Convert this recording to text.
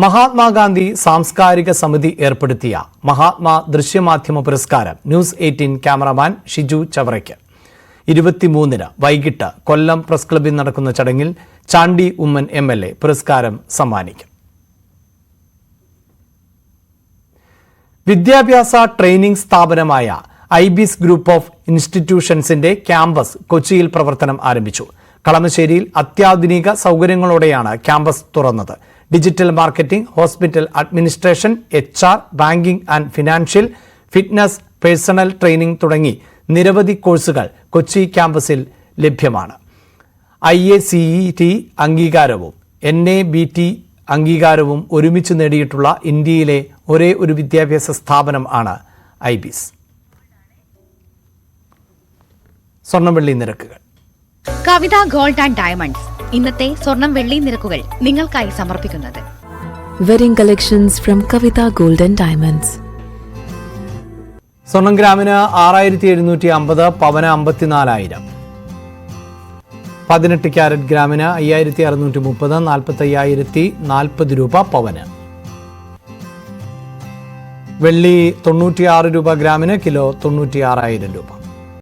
മഹാത്മാഗാന്ധി സാംസ്കാരിക സമിതി ഏർപ്പെടുത്തിയ മഹാത്മാ ദൃശ്യമാധ്യമ പുരസ്കാരം ന്യൂസ് 18 ക്യാമറാമാൻ ഷിജു ചവറയ്ക്ക് 23-ന് വൈകിട്ട് കൊല്ലം പ്രസ് ക്ലബ്ബിൽ നടക്കുന്ന ചടങ്ങിൽ ചാണ്ടി ഉമ്മൻ MLA പുരസ്കാരം സമ്മാനിക്കും. വിദ്യാഭ്യാസ ട്രെയിനിംഗ് സ്ഥാപനമായ ഐബിസ് ഗ്രൂപ്പ് ഓഫ് ഇൻസ്റ്റിറ്റ്യൂഷൻസിന്റെ ക്യാമ്പസ് കൊച്ചിയിൽ പ്രവർത്തനം ആരംഭിച്ചു. കളമശ്ശേരിയിൽ അത്യാധുനിക സൗകര്യങ്ങളോടെയാണ് ക്യാമ്പസ് തുറന്നത്. Digital marketing, hospital administration, HR, banking and financial, fitness, personal training തുടങ്ങി നിരവധി കോഴ്സുകൾ കൊച്ചി ക്യാമ്പസിൽ ലഭ്യമാണ്. IACET അംഗീകാരവും NABT അംഗീകാരവും ഒരുമിച്ച് നേടിയിട്ടുള്ള ഇന്ത്യയിലെ ഒരേ ഒരു വിദ്യാഭ്യാസ സ്ഥാപനം ആണ് ഐബിസ്. സ്വർണം വെള്ളി നിരക്കുകൾ. കവിത ഗോൾഡ് ആൻഡ് ഡയമണ്ട്സ് ഇന്നത്തെ സ്വർണം വെള്ളി നിരക്കുകൾ നിങ്ങൾക്കായി സമർപ്പിക്കുന്നത് wedding collections from Kavitha gold and diamonds. സ്വർണം ഗ്രാമിന് 6750, പവന് 54,000. 18 ക്യാരറ്റ് ഗ്രാമിന് 5630, 45,040 രൂപ പവന്. വെള്ളി 96 രൂപ ഗ്രാമിന്, കിലോ 96,000 രൂപ.